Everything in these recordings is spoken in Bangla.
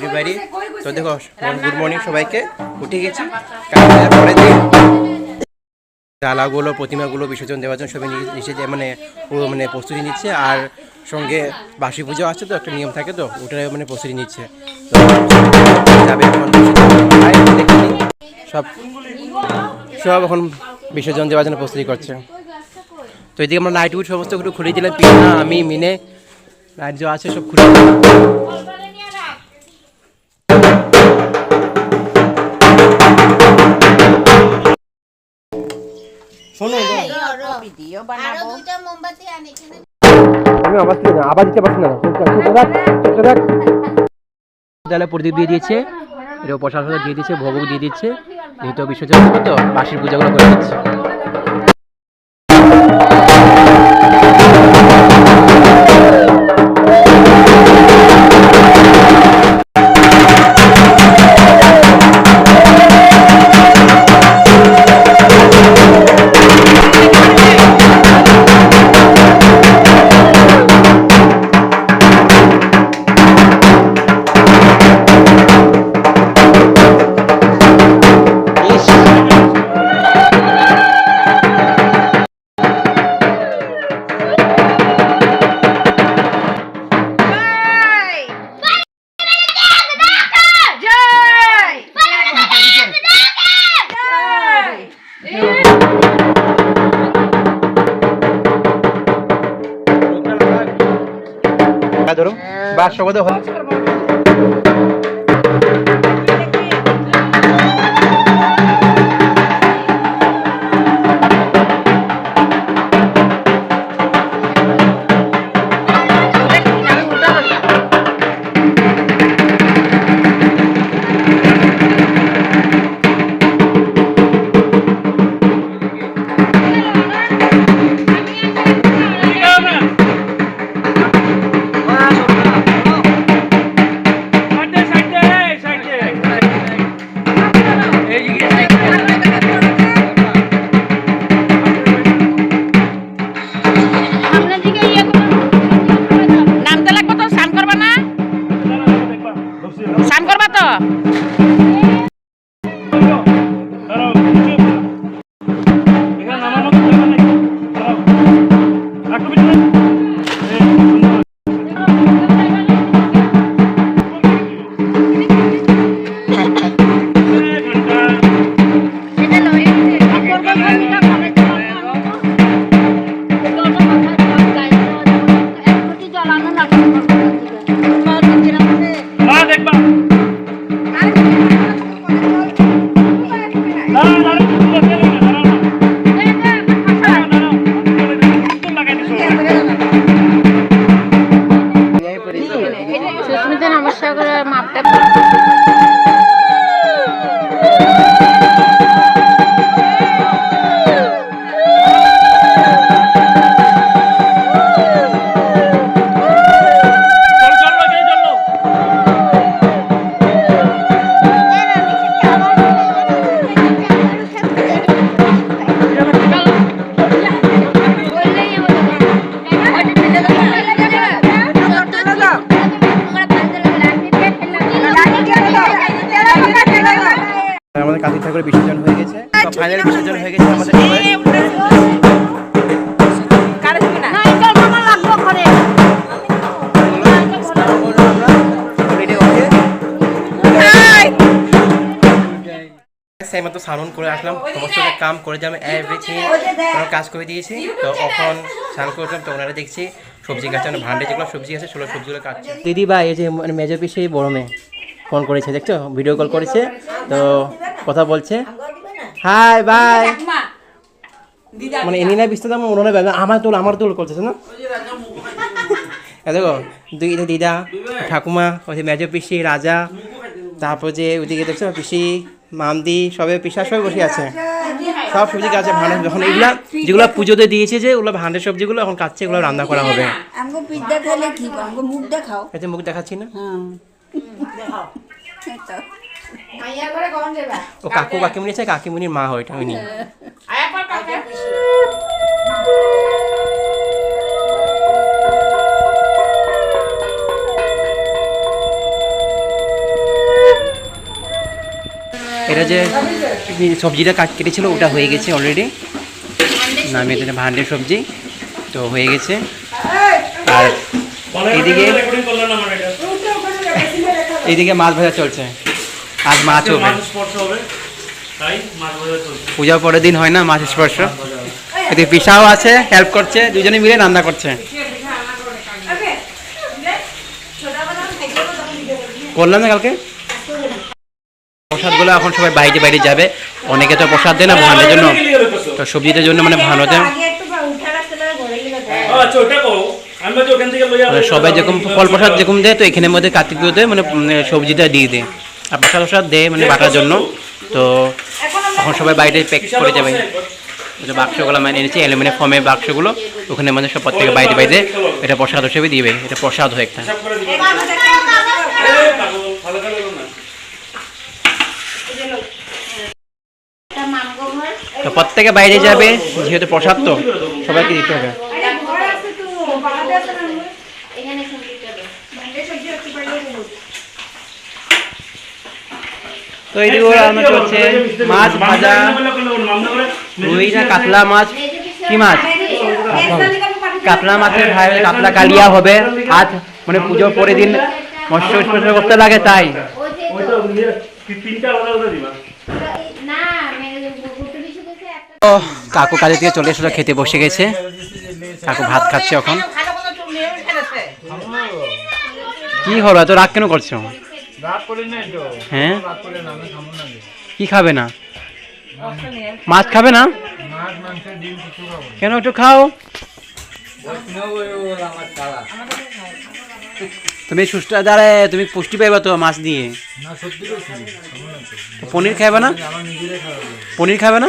শাশুড়ি বাড়ি। তো দেখো গুড মর্নিং সবাইকে, উঠে গেছি। পরের দিন ডালাগুলো প্রতিমাগুলো বিসর্জন দেওয়ার জন্য সবাই নিচে মানে পুরো মানে প্রস্তুতি নিচ্ছে। আর সঙ্গে বাসি পুজো আছে, তো একটা নিয়ম থাকে, তো ওটা মানে প্রস্তুতি নিচ্ছে। তো যাবে এখন সব সব এখন বিসর্জন দেওয়ার জন্য প্রস্তুতি করছে। তো এদিকে আমরা নাইট উড সমস্ত কিছু খুলে দিলাম, পিঠা আমি মিনে নাইট যা আছে সব খুলে দিলাম। শোনো আবার দিতে পারছি না, তাহলে প্রদীপ দিয়ে দিয়েছে, এটা প্রসাদ দিয়ে দিচ্ছে, ভোগ দিয়ে দিচ্ছে। যেহেতু বিসর্জন করবো তো বাসির পূজাগুলো করে দিচ্ছে। ধরো বাস সবাই আমাদের কার্তিক ঠাকুরের বিসর্জন হয়ে গেছে। ফাইনাল বিসর্জন হয়ে গেছে আমাদের সেইমাত্র স্নান করে আসলাম, সমস্ত কাম করে দিলাম, এভরিথিং কাজ করে দিয়েছি। তো এখন স্নান করলাম, তো ওনারা দেখছি সবজি কাটছে, ভান্ডে যেগুলো সবজি আছে সেগুলো সবজিগুলো কাটছে। দিদি ভাই এই যে মানে মেজর পিসে বড় মেয়ে ফোন করেছে, দেখছো ভিডিও কল করেছে, তো কথা বলছে হাই বাই, মানে এনে না বিস্তার মনে হয় আমার তোল করতেছে না। দেখো দিদা ঠাকুমা ওই মেজর পিসি রাজা, তারপর যে ওইদিকে দেখছো পিসি মামদি সবে পিসা সবাই বসে আছে, সব সবজি কাটছে ভান্ডার। যখন এগুলা যেগুলো পুজোতে দিয়েছে যে ওগুলো ভান্ডার সবজিগুলো এখন কাটছে, এগুলো রান্না করা হবে। মুখ দেখাচ্ছি না, ও কাকু কাকিমুনি আছে, কাকিমুনির মা হয়, উনি। এটা যে সবজিটা কেটেছিল ওটা হয়ে গেছে অলরেডি, নামিয়ে দিলে ভান্ডের সবজি তো হয়ে গেছে। আর এইদিকে মাছ ভাজা চলছে, আজ মাছ হবে, পূজার পরের দিন হয় না মাছ স্পর্শ। এদিকে পিসাও আছে, হেল্প করছে, দুজনে মিলে রান্না করছে। করলাম না কালকে প্রসাদগুলো, এখন সবাই বাইরে বাইরে যাবে, অনেকে তো প্রসাদ দেয় না ভান্ডের জন্য, তো সবজিটার জন্য মানে ভানোতে সবাই যেরকম ফল প্রসাদ যেরকম দেয়, তো এখানের মধ্যে কার্তিক পুজোতে মানে সবজিটা দিয়ে দেয় আর প্রসাদ প্রসাদ দেয় মানে বাটার জন্য। তো এখন সবাই বাইরে প্যাক করে যাবে, বাক্সগুলো মানে এনেছে অ্যালুমিনিয়াম ফর্মের বাক্সগুলো, ওখানে মানে সব প্রত্যেকে বাইরে বাইরে এটা প্রসাদ হিসেবে দিবে, এটা প্রসাদ হয় একটা। তো প্রত্যেকে বাইরে যাবে, যেহেতু প্রসাদ তো সবাইকে দিতে হবে। তো এইদিকে রান্না চলছে, মাছ ভাজা, রুই না কাতলা মাছ, কি মাছ? কাতলা মাছের ভাই, কাতলা কালিয়া হবে আজ, মানে পুজোর পরের দিন মৎস্য স্পর্শ করতে লাগে তাই। কাকু কাজে থেকে চলে এসে খেতে বসে গেছে, কাকু ভাত খাচ্ছে এখন। কি হলো এত রাগ কেন করছো? হ্যাঁ কি খাবে না? মাছ খাবে না কেন? একটু খাও। তুমি সুস্থ দাঁড়ে, তুমি পুষ্টি পাইবা তো মাছ দিয়ে। পনির খাবে না? পনির খাবে না?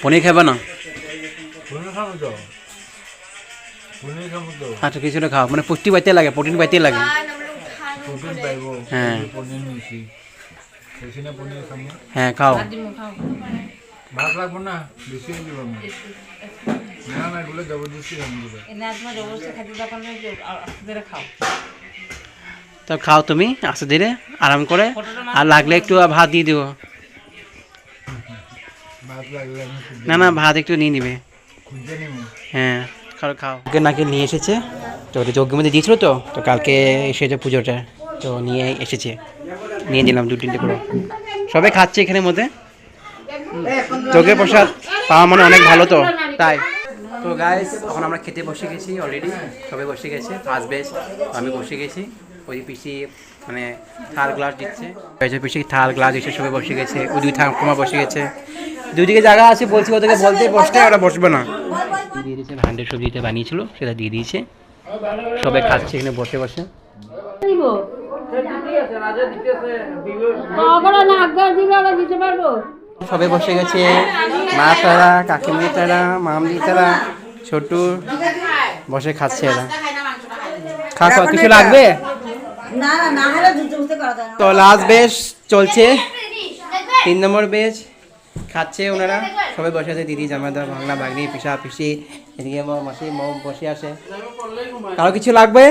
পনির খাবে না? আচ্ছা কিছুটা খাও, মানে পুষ্টি পাইতে লাগে, প্রোটিন পাইতে লাগে। হ্যাঁ হ্যাঁ খাও। তো খাও তুমি আস্তে ধীরে আরাম করে, আর লাগলে একটু ভাত দিয়ে দিও। না না ভাত একটু নিয়ে নিবে। হ্যাঁ খাও খাও। ওকে নাকি নিয়ে এসেছে, তো ওটা যজ্ঞের মধ্যে দিয়েছিল, তো তো কালকে এসেছে পুজোটা, তো নিয়ে এসেছে, নিয়ে দিলাম 2-3টে করে। সবাই খাচ্ছে এখানের মধ্যে, যজ্ঞের প্রসাদ পাওয়া মানে অনেক ভালো তো তাই। তো গাইস এখন আমরা খেতে বসে গেছি অলরেডি, সবাই বসে গেছে, ফার্স্ট বেশ আমি বসে গেছি। ওই পিসি মানে থাল গ্লাস দিচ্ছে, পিসি থাল গ্লাস দিচ্ছে, সবাই বসে গেছে। ওই দুই ঠাকুমা বসে গেছে, দুদিকে জায়গা আছে, বলছি ওদেরকে বলতে বসতে, ওরা বসবে না। দিয়ে দিয়েছে ভান্ডের সবজিটা বানিয়েছিল, সেটা দিয়ে দিয়েছে, সবাই খাচ্ছে এখানে বসে বসে। সবাই বসে গেছে, মা তারা, কাকিমি তারা, মামদি তারা, ছোটু বসে খাচ্ছে এরা। খাওয়া কিছু লাগবে? তো লাস্ট বেশ চলছে, 3 নম্বর বেশ খাচ্ছে ওনারা, সবাই বসে আছে, দিদি জামাইদা, ভাগনা ভাগ্নি, পিসা পিসি, এদিকে মাসি মৌ বসে আছে। কারো কিছু লাগবে?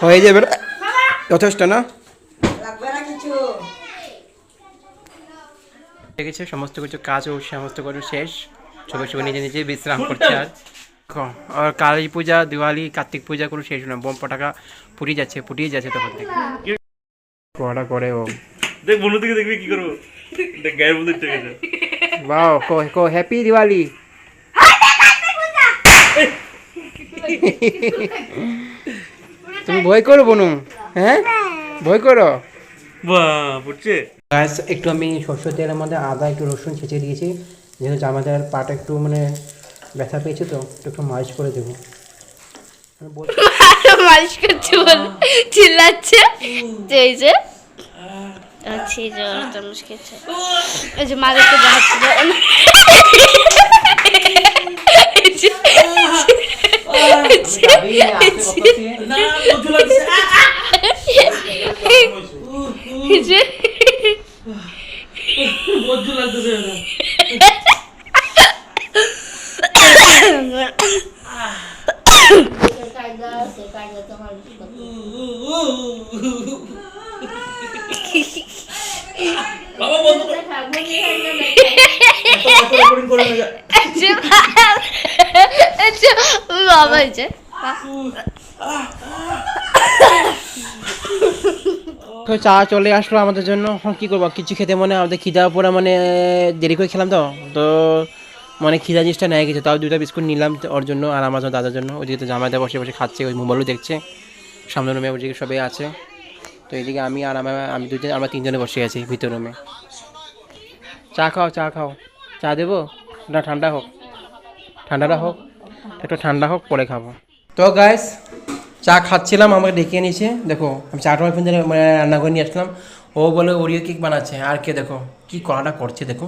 হয়ে যাবে যথেষ্ট না? দেখেছে সমস্ত কিছু কাজ ও সমস্ত কিছু শেষ, সবাই সবাই নিজে নিজে বিশ্রাম করছে। আর কালী পূজা, দিওয়ালি, কার্তিক পূজা কোনো শেষ না, বোম পটাকা ফুটিয়ে যাচ্ছে তখন থেকে। পড়া করে ও দেখ বন্ধু থেকে দেখবি কি করবো, দেখ গায়ের মধ্যে চলে গেছে। বাও কো হ্যাপি দিওয়ালি। তুমি ভয় করো বনু? হ্যাঁ ভয় করো? বাহ বুঝছে। গাইস একটু আমি সরষের তেলের মধ্যে আদা একটু রসুন ছেঁচে দিয়েছি, যেহেতু জামাইদার পাটা একটু মানে ব্যথা পেয়েছে, তো একটু মালিশ করে দেবো। মালিশ করছে বলে চিল্লাচ্ছে, এই যে আচ্ছা এই যে চামচ খেয়েছে, এই যে মালিশকে দেখাচ্ছে বাবা হয়েছে তো চা চলে আসলো আমাদের জন্য। এখন কী করবো, কিছু খেতে মনে আমাদের খিদা পরে মানে দেরি করে খেলাম তো তো মানে খিদা জিনিসটা নেয় গেছে, তাও 2টা বিস্কুট নিলাম ওর জন্য আর আমার জন্য দাদার জন্য। ওইদিকে তো জামাইদা বসে বসে খাচ্ছে, ওই মোবাইলও দেখছে, সামনে রুমে ওইদিকে সবাই আছে। তো এইদিকে আমি আর আমি দুজন, আমরা 3জনে বসে আছি ভিতর রুমে। চা খাও, চা খাও, চা দেবো না? ঠান্ডা হোক, ঠান্ডাটা হোক, একটু ঠান্ডা হোক পরে খাবো। তো গাইস চা খাচ্ছিলাম, আমাকে ডেকে নিয়েছে। দেখো আমি চাটা মানে রান্না করে নিয়ে আসলাম। ও বলে ওরিও কেক বানাচ্ছে, আর কে দেখো কি করাটা করছে। দেখো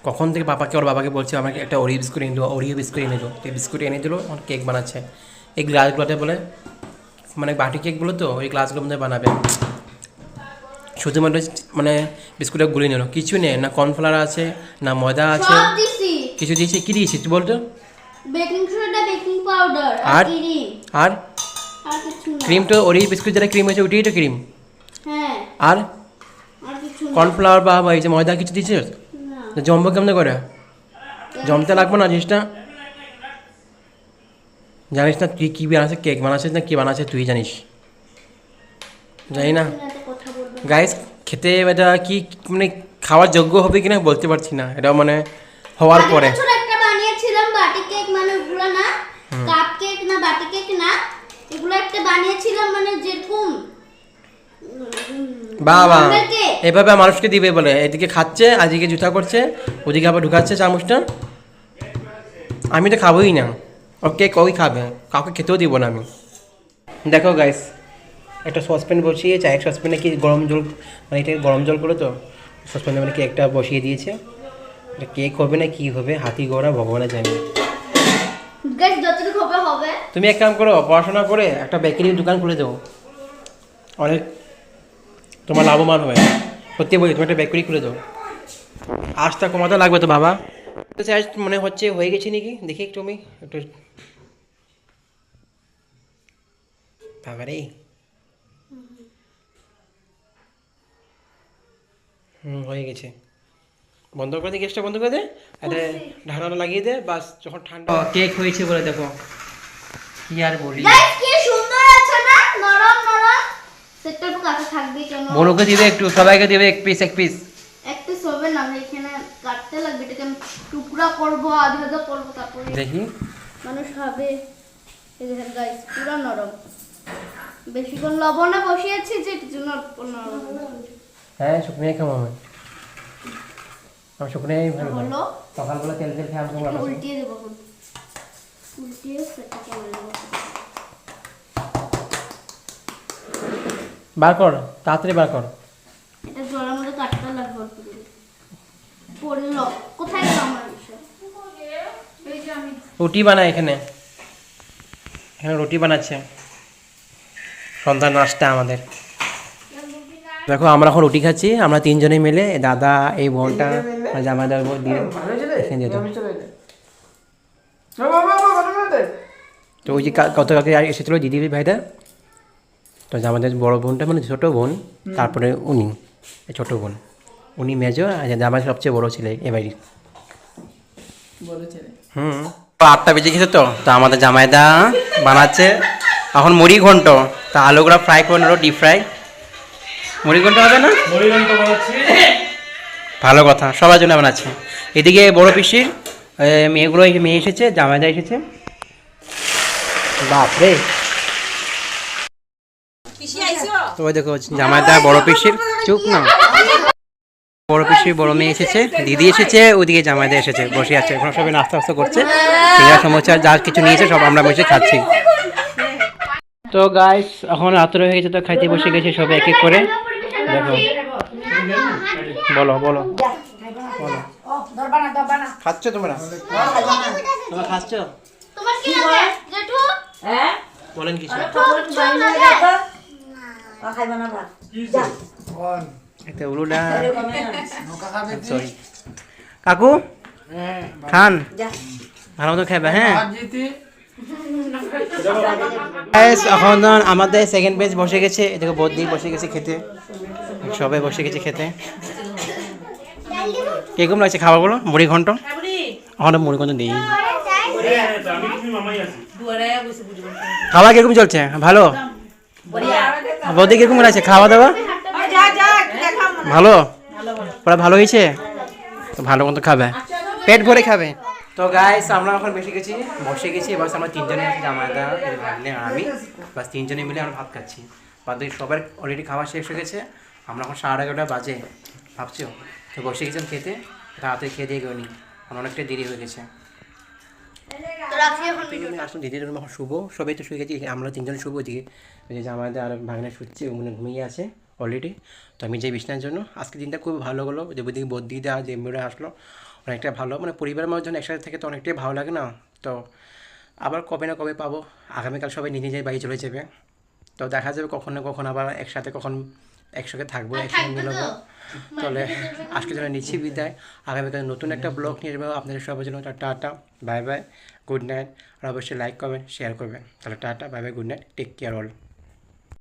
কখন থেকে পাপাকে ওর বাবাকে বলছে আমাকে একটা ওরিও বিস্কুট এনে দেবো, ওরিও বিস্কুট এনে দেবো। এই বিস্কুট এনে দিল, এখন কেক বানাচ্ছে। এই গ্লাসগুলোতে বলে মানে বাটি কেকগুলো, তো ওই গ্লাসগুলোর মধ্যে বানাবে। শুধুমাত্র মানে বিস্কুটটা গুলি নিল, কিছু নেই, না কর্নফ্লাওয়ার আছে না ময়দা আছে, কিছু দিয়েছি। কি দিয়েছি তুই বলতো? বেকিং সোডা, বেকিং পাউডার আর ক্রিম। আর কিছু না। ক্রিম তো ওরিও বিস্কুট যেটা ক্রিম হয়েছে ওইটাই তো ক্রিম। হ্যাঁ আর আর কিছু না। কর্নফ্লাওয়ার বা এই যে ময়দা কিছু দিয়েছিস? না জমবো কেমনে করে? জমতে লাগবে না জিনিসটা? জানিস না তুই কী বানাচ্ছিস? কেক বানাচ্ছিস না কী বানাচ্ছিস তুই জানিস? জানি না কথা বলবো। গাইস, খেতে এটা কি মানে খাওয়ার যোগ্য হবে কিনা বলতে পারছি না, এটা মানে হওয়ার পরে। ছোট একটা বানিয়েছিলাম বাটি কেক, মানে ওগুলো না কাপ কেক না বাটি কেক না, এগুলো একটা বানিয়েছিলাম মানে যেরকম বাবা এভাবে মানুষকে দিবে বলে, এদিকে খাচ্ছে আজকে জুতা করছে, ওদিকে আবার ঢুকাচ্ছে চামচটা। আমি তো খাবোই না, ও কেক ওই খাবে, কাউকে খেতেও দিব না আমি। দেখো গাইস, একটা সসপ্যান বসিয়ে চায়ের সসপ্যানে কি গরম জল, মানে এটা গরম জল করে তো সসপ্যানে মানে কেকটা বসিয়ে দিয়েছে। এটা কেক হবে না কি হবে, হাতি গড়া ভগবানের জানে। গাইস যতটুকু হবে হবে। তুমি এক কাম করো, পড়াশোনা করে একটা বেকারির দোকান খুলে দেবো, অনেক তোমার লাভবান হবে। সত্যি বলি, তুমি একটা বেকারি খুলে দাও, আজটা কমাতে লাগবে তো বাবা। তো স্যার মনে হচ্ছে হয়ে গেছে নাকি, দেখি একটু আমি একটু। বাবা রে, হয়ে গেছে। বন্ধ করে দে, গ্যাসটা বন্ধ করে দে, এটা ঢাকনাটা লাগিয়ে দে, বাস যখন ঠান্ডা। কেক হয়েছে বলে দেখো, কি আর বলি। গাইস কি সুন্দর আছে না, নরম নরম। সেটা তো কাছে থাকবে কেন? বড়কে দিবে একটু, সবাইকে দিবে এক পিস এক পিস। এক পিস হবে না, আমরা এখানে কাটতে লাগবে, এটাকে আমি টুকরা করব, আধা আধা করব, তারপরে দেখি মানুষ খাবে। এই দেখেন গাইস পুরো নরম, বেশিক্ষণ লবণে বসিয়েছি যে এর জন্য নরম। হ্যাঁ শুকনিয়ে খাবো আমি, আমার শুকনিয়ে ভালো লাগে। হলো সকালবেলা তেল তেল খেয়ে আমি তোমার কাছে। উল্টিয়ে দেবো, উল্টিয়ে সেটা করে দেবো। বার কর, তাড়াতাড়ি বার কর। এটা জলের মধ্যে কাটতে লাগবে অল্প করে। পড়লো কোথায় গেল আমার বিষয়? এই যে আমি রুটি বানায় এখানে, এখানে রুটি বানাচ্ছে সন্ধ্যার নাস্তা আমাদের। দেখো আমরা এখন রুটি খাচ্ছি, আমরা 3জনে মিলে, দাদা এই বোনটা জামাইদা দিয়ে এখানে যেত। তো ওই যে গতকালকে এসেছিলো দিদি ভাইটা, তো আমাদের বড় বোনটা মানে ছোটো বোন, তারপরে উনি ছোটো বোন, উনি মেজো, আর জামাই সবচেয়ে বড়ো ছেলে এ বাড়ির। 8টা বেজে গেছে, তো আমাদের জামাইদা বানাচ্ছে এখন মুড়ি ঘন্ট। তা আলুগুলো ফ্রাই করে নিল, ডিপ ফ্রাই। মুড়ি ঘন্ট হবে না? মুড়ি ঘন্ট বানাচ্ছি, ভালো কথা, সবার জন্য বানাচ্ছে। এদিকে বড় পিসির মেয়েগুলো, মেয়ে এসেছে, জামাইদা এসেছে। বাপরে, তো ওই দেখো জামাইদা বড় পিসির, চুপ না, বড় পিসির বড় মেয়ে এসেছে, দিদি এসেছে, ওদিকে জামাইদা এসেছে, বসে আছে এখন, সবাই নাস্তা ফাস্তা করছে, সিঙ্গারা সমোসা যা কিছু নিয়েছে সব আমরা বসে খাচ্ছি। তো গাইস এখন রাত্র হয়ে গেছে, তো খাইতে বসে গেছে সবাই এক এক করে। দেখো বলো বলো বলো, খাচ্ছ তোমরা? তোমরা খাচ্ছ? তোমার কি লাগে জেঠু? হ্যাঁ বলেন কিছু। একটা উলুডা, সরি কাকু খান, ভালো মতো খাবে, হ্যাঁ। Guys, এখন আমাদের সেকেন্ড পেজ বসে গেছে, এদিকে বৌদি বসে গেছে খেতে, সবাই বসে গেছে খেতে। কিরকম লাগছে খাবারগুলো? মুড়ি ঘন্ট, এখন মুড়ি ঘন্ট নেই। খাবার কিরকম চলছে? ভালো। বৌদি কিরকম লাগছে খাওয়া দাওয়া? ভালো, পুরো ভালো হয়েছে তো, ভালো মতো খাবে, পেট ভরে খাবে। তো গাইস আমরা এখন বসে গেছি বাস আমরা তিনজনে আছি, জামাইদা, ভাগ্নে আর আমি, বাস তিনজনে মিলে আমরা ভাত খাচ্ছি। বাকি সবার অলরেডি খাওয়া শেষ হয়ে গেছে, আমরা এখন 11:30 বাজে ভাবছো, তো বসে গেছিলাম খেতে, রাতে খেয়ে দিয়ে গেনি, অনেকটা দেরি হয়ে গেছে। আসলে দিদির রুমে এখন শুভ, সবাই তো শুয়ে গেছি, আমরা তিনজন শুভ দিকে, ওই যে জামাইদা আর ভাগ্নে শুচ্ছে, মানে ঘুমিয়ে আছে অলরেডি। তো আমি যাই বিছনার জন্য। আজকে দিনটা খুব ভালো গেলো, যে ওদিকে বদ্দিদা আর জেম্বুরা আসলো, অনেকটা ভালো, মানে পরিবারের মানুষজন একসাথে থেকে তো অনেকটাই ভালো লাগে না। তো আবার কবে না কবে পাবো, আগামীকাল সবাই নিজে নিজের বাড়ি চলে যাবে, তো দেখা যাবে কখন না কখন আবার একসাথে একসাথে থাকবো, একসাথে মিলবো। তাহলে আজকের জন্য নিচ্ছি বিদায়, আগামীকাল নতুন একটা ব্লগ নিয়ে যাবো আপনাদের সবার জন্য। টাটা, বাই বাই, গুড নাইট, আর অবশ্যই লাইক করবেন, শেয়ার করবেন। তাহলে টাটা, bye bye, good night, take care all.